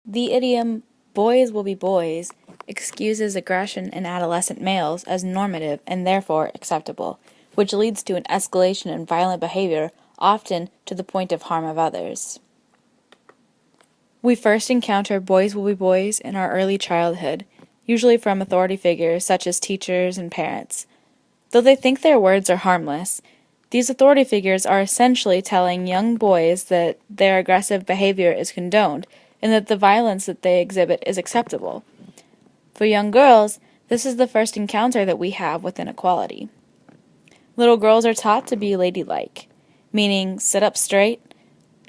The idiom, boys will be boys, excuses aggression in adolescent males as normative and therefore acceptable, which leads to an escalation in violent behavior, often to the point of harm of others. We first encounter boys will be boys in our early childhood, usually from authority figures such as teachers and parents. Though they think their words are harmless, these authority figures are essentially telling young boys that their aggressive behavior is condoned and that the violence that they exhibit is acceptable. For young girls, this is the first encounter that we have with inequality. Little girls are taught to be ladylike, meaning sit up straight,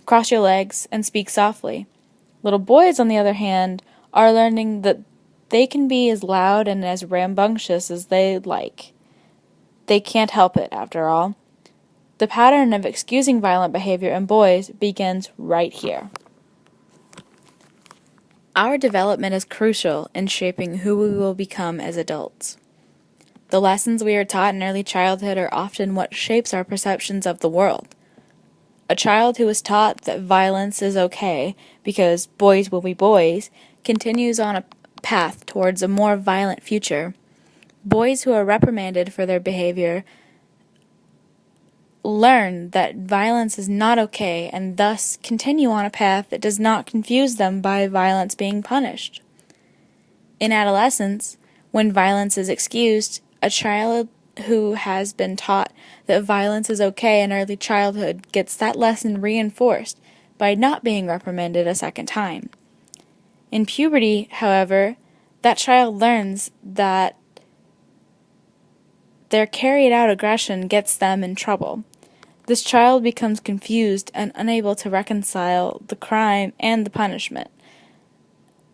cross your legs, and speak softly. Little boys, on the other hand, are learning that they can be as loud and as rambunctious as they like. They can't help it, after all. The pattern of excusing violent behavior in boys begins right here. Our development is crucial in shaping who we will become as adults. The lessons we are taught in early childhood are often what shapes our perceptions of the world. A child who is taught that violence is okay because boys will be boys continues on a path towards a more violent future. Boys who are reprimanded for their behavior learn that violence is not okay and thus continue on a path that does not confuse them by violence being punished. In adolescence, when violence is excused, a child who has been taught that violence is okay in early childhood gets that lesson reinforced by not being reprimanded a second time. In puberty, however, that child learns that their carried out aggression gets them in trouble. This child becomes confused and unable to reconcile the crime and the punishment.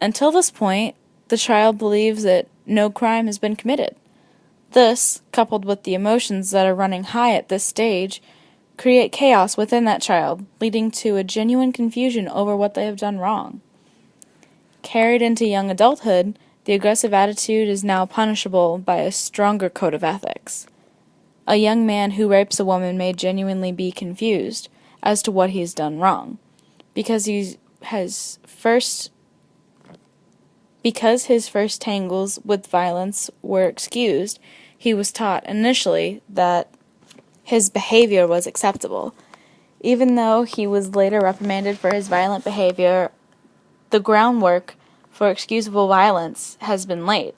Until this point, the child believes that no crime has been committed. This, coupled with the emotions that are running high at this stage, create chaos within that child, leading to a genuine confusion over what they have done wrong. Carried into young adulthood, the aggressive attitude is now punishable by a stronger code of ethics. A young man who rapes a woman may genuinely be confused as to what he has done wrong, because his first tangles with violence were excused. He was taught initially that his behavior was acceptable. Even though he was later reprimanded for his violent behavior, the groundwork for excusable violence has been laid.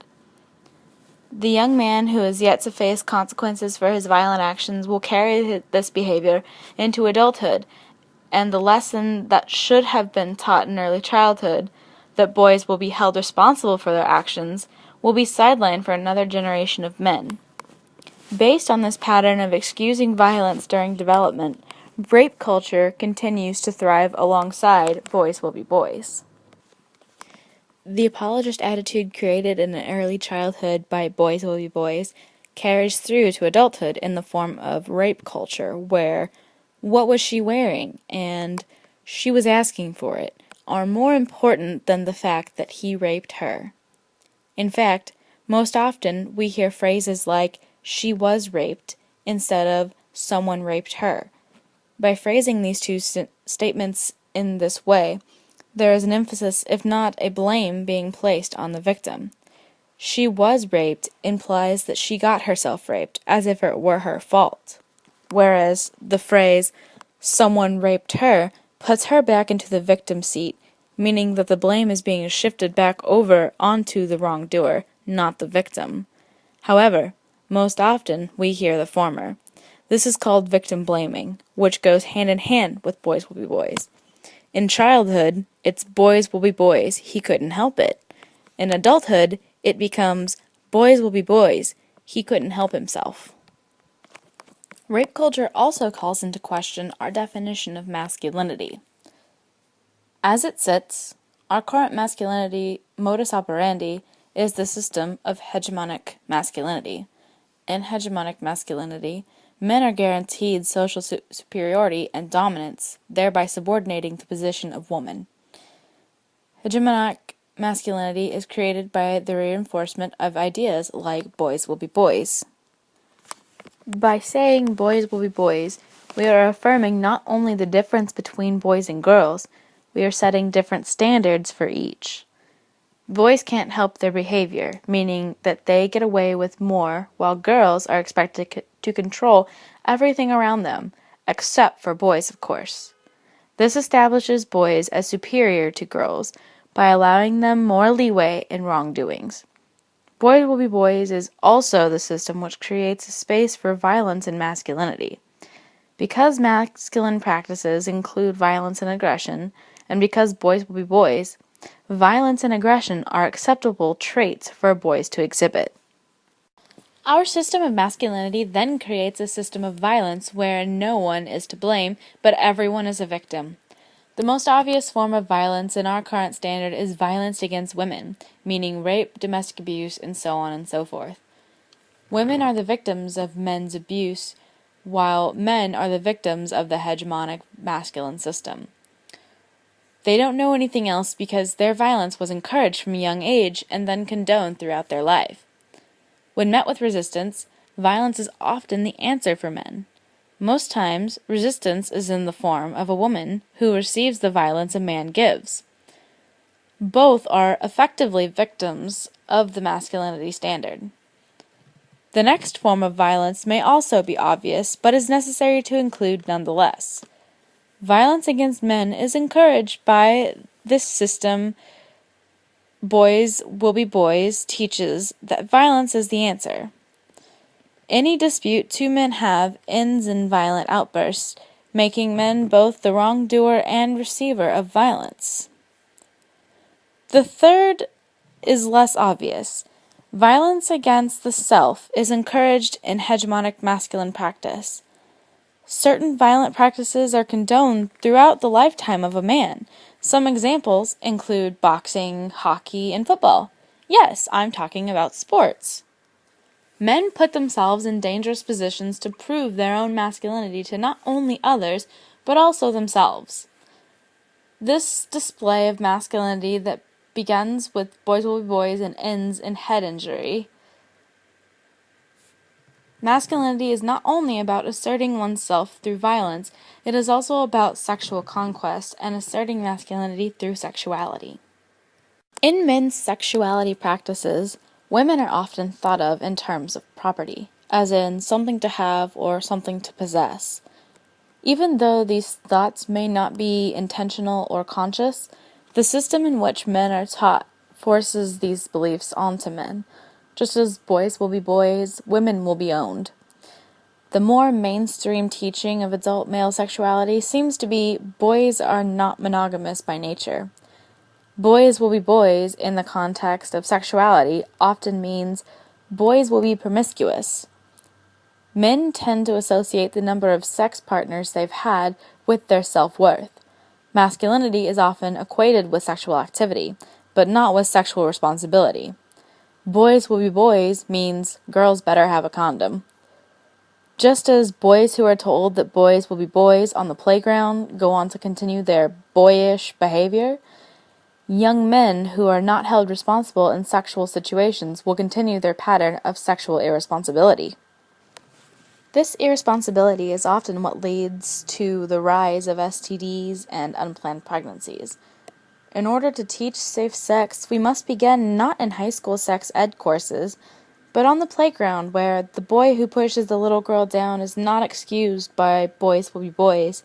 The young man who is yet to face consequences for his violent actions will carry this behavior into adulthood, and the lesson that should have been taught in early childhood, that boys will be held responsible for their actions, will be sidelined for another generation of men. Based on this pattern of excusing violence during development, rape culture continues to thrive alongside boys will be boys. The apologist attitude created in an early childhood by boys will be boys carries through to adulthood in the form of rape culture, where what was she wearing and she was asking for it are more important than the fact that he raped her. In fact, most often we hear phrases like she was raped instead of someone raped her. By phrasing these two statements in this way, there is an emphasis, if not a blame, being placed on the victim. She was raped implies that she got herself raped, as if it were her fault. Whereas the phrase, someone raped her, puts her back into the victim seat, meaning that the blame is being shifted back over onto the wrongdoer, not the victim. However, most often we hear the former. This is called victim blaming, which goes hand in hand with boys will be boys. In childhood, it's boys will be boys, he couldn't help it. In adulthood, it becomes boys will be boys, he couldn't help himself. Rape culture also calls into question our definition of masculinity. As it sits, our current masculinity modus operandi is the system of hegemonic masculinity. In hegemonic masculinity, men are guaranteed social superiority and dominance, thereby subordinating the position of woman. Hegemonic masculinity is created by the reinforcement of ideas like boys will be boys. By saying boys will be boys, we are affirming not only the difference between boys and girls, we are setting different standards for each. Boys can't help their behavior, meaning that they get away with more, while girls are expected to control everything around them, except for boys, of course. This establishes boys as superior to girls by allowing them more leeway in wrongdoings. Boys will be boys is also the system which creates a space for violence and masculinity. Because masculine practices include violence and aggression, and because boys will be boys, violence and aggression are acceptable traits for boys to exhibit. Our system of masculinity then creates a system of violence where no one is to blame, but everyone is a victim. The most obvious form of violence in our current standard is violence against women, meaning rape, domestic abuse, and so on and so forth. Women are the victims of men's abuse, while men are the victims of the hegemonic masculine system. They don't know anything else because their violence was encouraged from a young age and then condoned throughout their life. When met with resistance, violence is often the answer for men. Most times, resistance is in the form of a woman who receives the violence a man gives. Both are effectively victims of the masculinity standard. The next form of violence may also be obvious, but is necessary to include nonetheless. Violence against men is encouraged by this system. Boys will be boys teaches that violence is the answer. Any dispute two men have ends in violent outbursts, making men both the wrongdoer and receiver of violence. The third is less obvious. Violence against the self is encouraged in hegemonic masculine practice. Certain violent practices are condoned throughout the lifetime of a man. Some examples include boxing, hockey, and football. Yes, I'm talking about sports. Men put themselves in dangerous positions to prove their own masculinity to not only others, but also themselves. This display of masculinity that begins with boys will be boys and ends in head injury. Masculinity is not only about asserting oneself through violence, it is also about sexual conquest and asserting masculinity through sexuality. In men's sexuality practices, women are often thought of in terms of property, as in something to have or something to possess. Even though these thoughts may not be intentional or conscious, the system in which men are taught forces these beliefs onto men. Just as boys will be boys, women will be owned. The more mainstream teaching of adult male sexuality seems to be boys are not monogamous by nature. Boys will be boys in the context of sexuality often means boys will be promiscuous. Men tend to associate the number of sex partners they've had with their self-worth. Masculinity is often equated with sexual activity, but not with sexual responsibility. Boys will be boys means girls better have a condom. Just as boys who are told that boys will be boys on the playground go on to continue their boyish behavior, young men who are not held responsible in sexual situations will continue their pattern of sexual irresponsibility. This irresponsibility is often what leads to the rise of STDs and unplanned pregnancies. In order to teach safe sex, we must begin not in high school sex ed courses, but on the playground where the boy who pushes the little girl down is not excused by boys will be boys,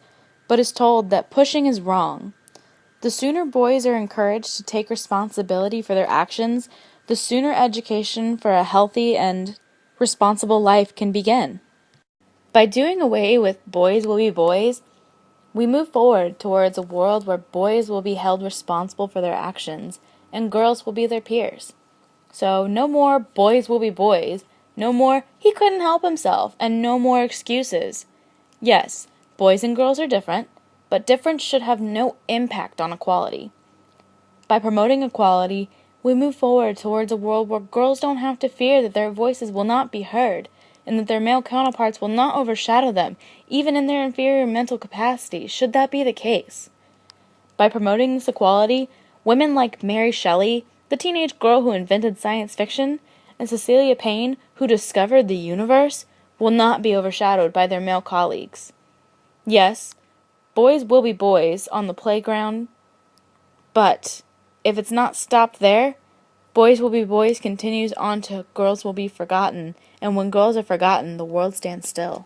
but is told that pushing is wrong. The sooner boys are encouraged to take responsibility for their actions, the sooner education for a healthy and responsible life can begin. By doing away with boys will be boys, we move forward towards a world where boys will be held responsible for their actions and girls will be their peers. So no more boys will be boys, no more he couldn't help himself, and no more excuses. Yes, boys and girls are different, but difference should have no impact on equality. By promoting equality, we move forward towards a world where girls don't have to fear that their voices will not be heard, and that their male counterparts will not overshadow them, even in their inferior mental capacity, should that be the case. By promoting this equality, women like Mary Shelley, the teenage girl who invented science fiction, and Cecilia Payne, who discovered the universe, will not be overshadowed by their male colleagues. Yes, boys will be boys on the playground, But if it's not stopped there, boys will be boys continues on to girls will be forgotten, and when girls are forgotten, the world stands still.